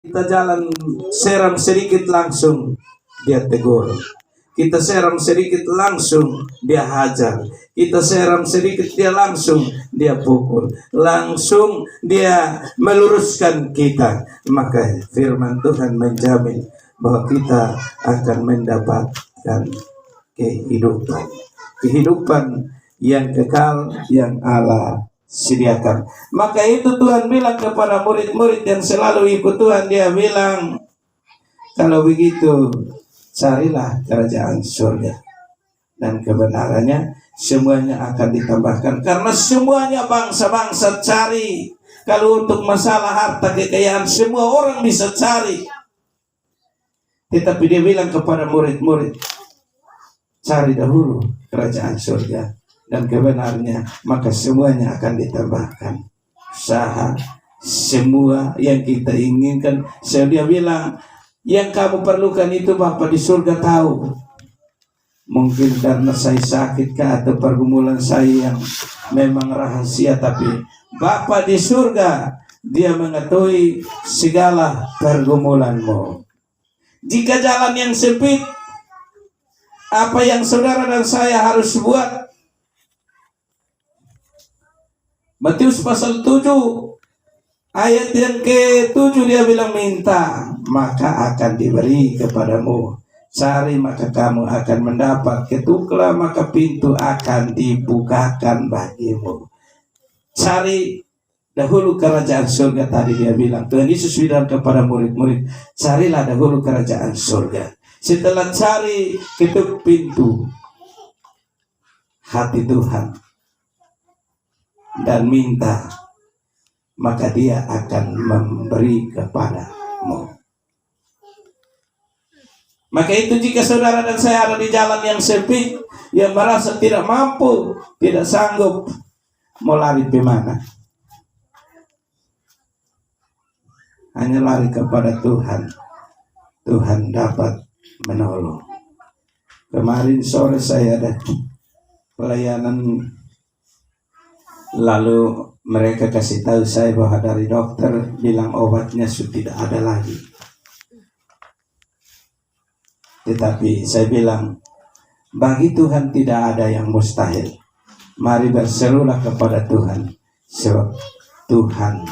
Kita jalan seram sedikit langsung dia tegur. Kita seram sedikit langsung dia hajar. Kita seram sedikit dia langsung dia pukul. Langsung dia meluruskan kita. Maka firman Tuhan menjamin bahwa kita akan mendapatkan kehidupan. Kehidupan yang kekal yang Allah sediakan. Maka itu Tuhan bilang kepada murid-murid yang selalu ikut Tuhan, dia bilang, kalau begitu carilah kerajaan surga dan kebenarannya, semuanya akan ditambahkan. Karena semuanya bangsa-bangsa cari. Kalau untuk masalah harta kekayaan semua orang bisa cari, tetapi dia bilang kepada murid-murid, cari dahulu kerajaan surga dan kebenarannya, maka semuanya akan ditambahkan. Usaha, semua yang kita inginkan. Dia bilang, yang kamu perlukan itu Bapa di surga tahu. Mungkin karena saya sakit atau pergumulan saya yang memang rahasia, tapi Bapa di surga, dia mengetahui segala pergumulanmu. Jika jalan yang sempit, apa yang saudara dan saya harus buat? Matius pasal 7 ayat yang ke-7 dia bilang, minta maka akan diberi kepadamu, cari maka kamu akan mendapat, ketuklah maka pintu akan dibukakan bagimu. Cari dahulu kerajaan surga. Tadi dia bilang, Tuhan Yesus bilang kepada murid-murid, carilah dahulu kerajaan surga. Setelah cari, ketuk pintu hati Tuhan dan minta, maka dia akan memberi kepadamu. Maka itu jika saudara dan saya ada di jalan yang sempit, yang merasa tidak mampu, tidak sanggup, mau lari ke mana? Hanya lari kepada Tuhan. Tuhan dapat menolong. Kemarin sore saya ada pelayanan, lalu mereka kasih tahu saya bahwa dari dokter bilang obatnya sudah tidak ada lagi. Tetapi saya bilang, bagi Tuhan tidak ada yang mustahil. Mari berserulah kepada Tuhan, sebab Tuhan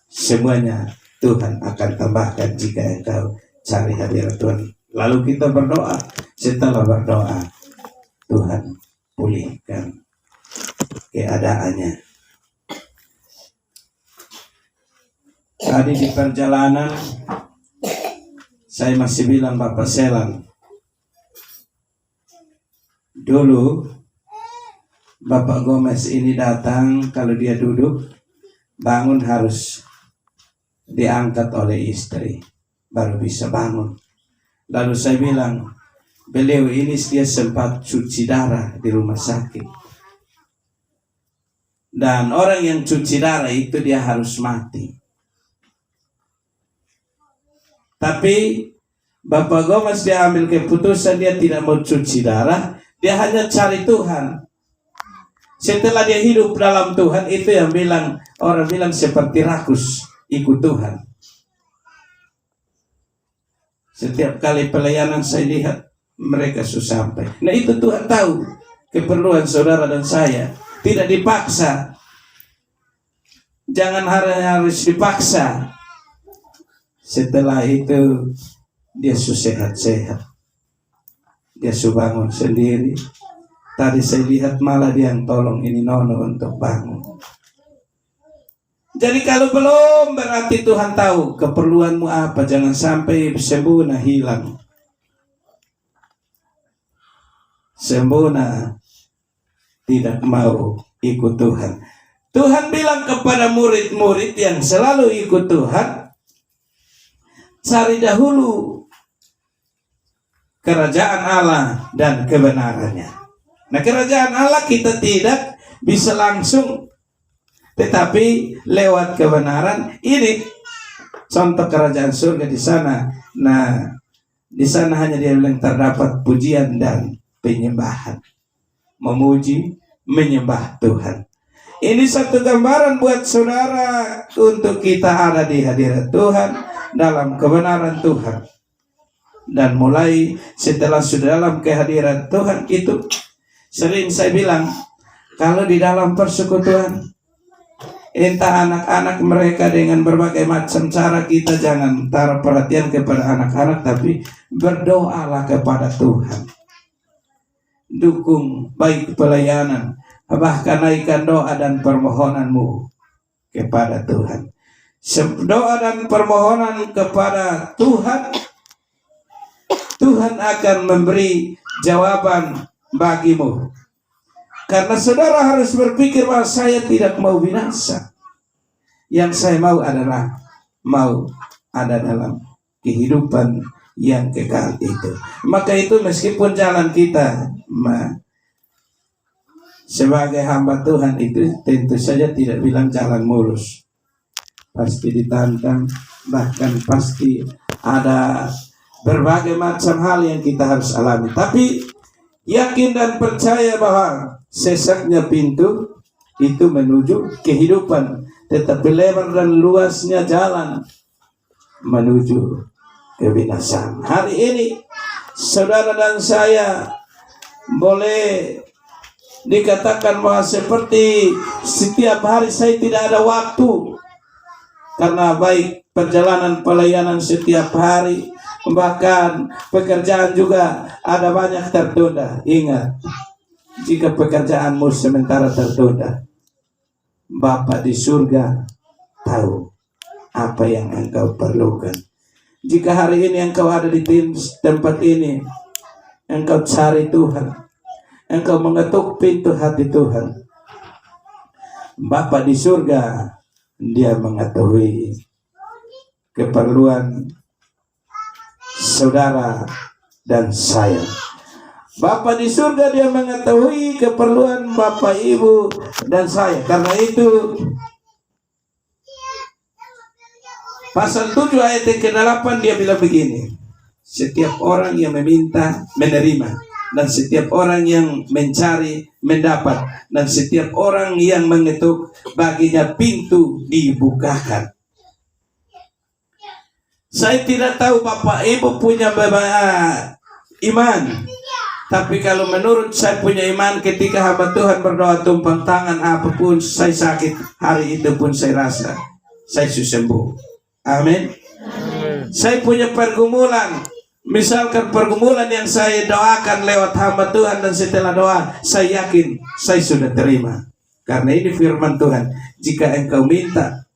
semuanya Tuhan akan tambahkan jika engkau cari hadirat Tuhan. Lalu kita berdoa. Setelah berdoa, Tuhan pulihkan keadaannya. Tadi di perjalanan saya masih bilang Bapak Selan, dulu Bapak Gomez ini datang, kalau dia duduk bangun harus diangkat oleh istri baru bisa bangun. Lalu saya bilang, beliau ini dia sempat cuci darah di rumah sakit, dan orang yang cuci darah itu dia harus mati. Tapi Bapak Gomez dia ambil keputusan, dia tidak mau cuci darah, dia hanya cari Tuhan. Setelah dia hidup dalam Tuhan, itu yang bilang, orang bilang seperti rakus ikut Tuhan. Setiap kali pelayanan saya lihat mereka susah sampai. Nah itu Tuhan tahu keperluan saudara dan saya. Tidak dipaksa. Jangan harus dipaksa. Setelah itu dia sehat-sehat. Dia bangun sendiri. Tadi saya lihat malah dia yang tolong ini Nono untuk bangun. Jadi kalau belum, berarti Tuhan tahu keperluanmu apa. Jangan sampai sembunyi hilang. Sembunyi tidak mau ikut Tuhan. Tuhan bilang kepada murid-murid yang selalu ikut Tuhan, cari dahulu kerajaan Allah dan kebenarannya. Nah, kerajaan Allah kita tidak bisa langsung, tetapi lewat kebenaran. Ini contoh kerajaan surga di sana. Nah, di sana hanya dia bilang terdapat pujian dan penyembahan. Memuji, menyembah Tuhan. Ini satu gambaran buat saudara untuk kita ada di hadirat Tuhan, dalam kebenaran Tuhan. Dan mulai setelah sudah dalam kehadiran Tuhan itu, sering saya bilang, kalau di dalam persekutuan, entah anak-anak mereka dengan berbagai macam cara, kita jangan taruh perhatian kepada anak-anak, tapi berdoalah kepada Tuhan. Dukung baik pelayanan, bahkan naikkan doa dan permohonanmu kepada Tuhan. Doa dan permohonan kepada Tuhan, Tuhan akan memberi jawaban bagimu. Karena saudara harus berpikir bahwa saya tidak mau binasa. Yang saya mau adalah mau ada dalam kehidupan yang kekal itu. Maka itu meskipun jalan kita sebagai hamba Tuhan itu tentu saja tidak bilang jalan mulus. Pasti ditantang, bahkan pasti ada berbagai macam hal yang kita harus alami. Tapi yakin dan percaya bahwa sesaknya pintu itu menuju kehidupan, tetapi lebar dan luasnya jalan menuju kebinasaan. Hari ini saudara dan saya boleh dikatakan bahwa seperti setiap hari saya tidak ada waktu, karena baik perjalanan pelayanan setiap hari, bahkan pekerjaan juga ada banyak tertunda. Ingat, jika pekerjaanmu sementara tertunda, Bapa di surga tahu apa yang engkau perlukan. Jika hari ini engkau ada di tempat ini, engkau cari Tuhan, engkau mengetuk pintu hati Tuhan, Bapa di surga, Dia mengetahui keperluan saudara dan saya. Bapa di surga, Dia mengetahui keperluan Bapak, Ibu, dan saya. Karena itu pasal 7 ayat yang ke-8 dia bilang begini, setiap orang yang meminta menerima, dan setiap orang yang mencari mendapat, dan setiap orang yang mengetuk baginya pintu dibukakan. Saya tidak tahu Bapak Ibu punya iman, tapi kalau menurut saya punya iman, ketika hamba Tuhan berdoa tumpang tangan, apapun saya sakit, hari itu pun saya rasa saya sembuh. Amin. Saya punya pergumulan, misalkan pergumulan yang saya doakan lewat hamba Tuhan, dan setelah doa saya yakin saya sudah terima. Karena ini firman Tuhan, jika engkau minta,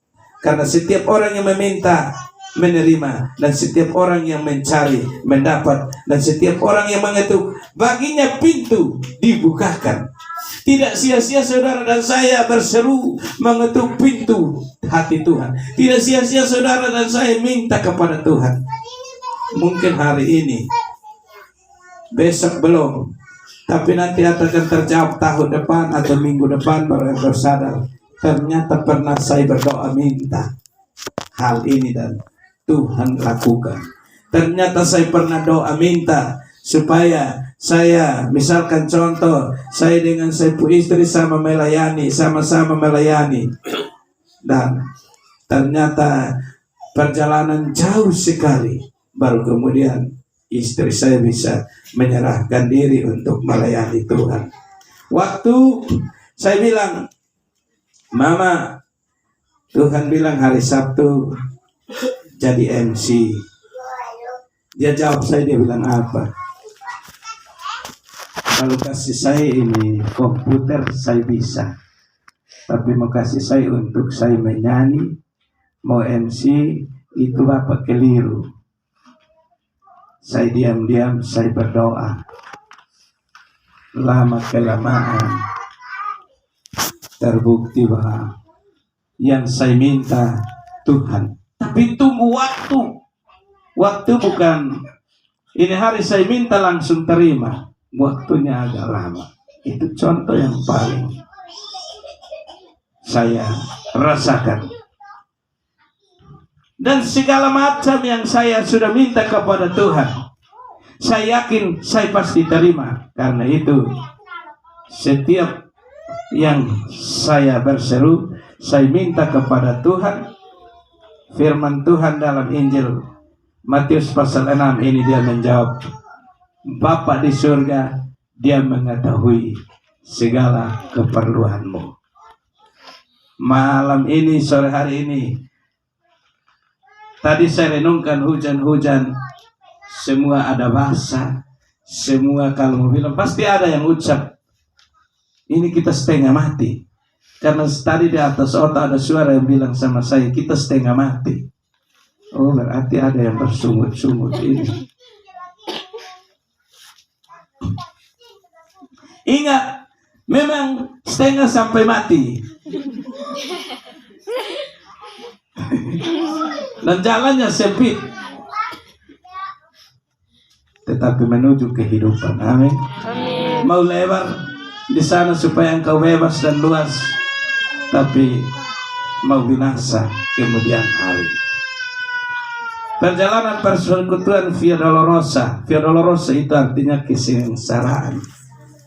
karena setiap orang yang meminta menerima, dan setiap orang yang mencari mendapat, dan setiap orang yang mengetuk baginya pintu dibukakan. Tidak sia-sia saudara dan saya berseru mengetuk pintu hati Tuhan. Tidak sia-sia saudara dan saya minta kepada Tuhan. Mungkin hari ini, besok belum, tapi nanti akan terjawab tahun depan atau minggu depan, baru engkau sadar ternyata pernah saya berdoa minta hal ini dan Tuhan lakukan. Ternyata saya pernah doa minta supaya saya, misalkan contoh, saya dengan saya istri sama melayani, dan ternyata perjalanan jauh sekali, baru kemudian istri saya bisa menyerahkan diri untuk melayani Tuhan. Waktu saya bilang, Mama, Tuhan bilang hari Sabtu jadi MC. Dia jawab saya, dia bilang apa? Kalau kasih saya ini komputer saya bisa, tapi mau kasih saya untuk saya menyanyi, mau MC, itu Bapak keliru. Saya diam-diam, saya berdoa. Lama kelamaan terbukti bahwa yang saya minta Tuhan. Tapi tunggu waktu. Waktu bukan ini hari saya minta langsung terima. Waktunya agak lama. Itu contoh yang paling saya rasakan. Dan segala macam yang saya sudah minta kepada Tuhan, saya yakin saya pasti terima. Karena itu setiap yang saya berseru, saya minta kepada Tuhan, Firman Tuhan dalam Injil Matius pasal 6 ini dia menjawab, Bapa di surga, dia mengetahui segala keperluanmu. Malam ini, sore hari ini, tadi saya renungkan hujan-hujan, semua ada basah, semua kalau mau bilang pasti ada yang ucap, ini kita setengah mati. Karena tadi di atas otak ada suara yang bilang sama saya, kita setengah mati. Oh, berarti ada yang bersungut-sungut ini. Ingat, memang setengah sampai mati. Dan jalannya sempit, tetapi menuju kehidupan. Amin. Mau lebar di sana supaya engkau bebas dan luas, tapi mau binasa kemudian hari. Perjalanan persekutuan Via Dolorosa. Via Dolorosa itu artinya kesengsaraan,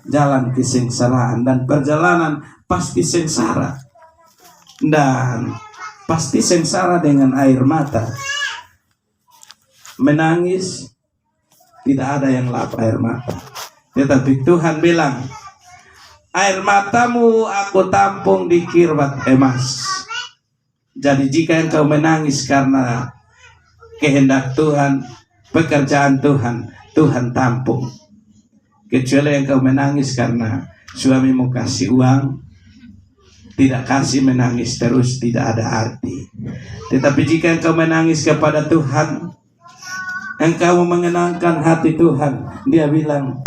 jalan kesengsaraan, dan perjalanan pasti sengsara, dan pasti sengsara dengan air mata. Menangis, tidak ada yang lap air mata. Tetapi Tuhan bilang, air matamu aku tampung di kirbat emas. Jadi jika engkau menangis karena kehendak Tuhan, pekerjaan Tuhan, Tuhan tampung. Kecuali engkau menangis karena suamimu kasih uang, tidak kasih, menangis terus tidak ada arti. Tetapi jika engkau menangis kepada Tuhan, engkau mengenangkan hati Tuhan, dia bilang,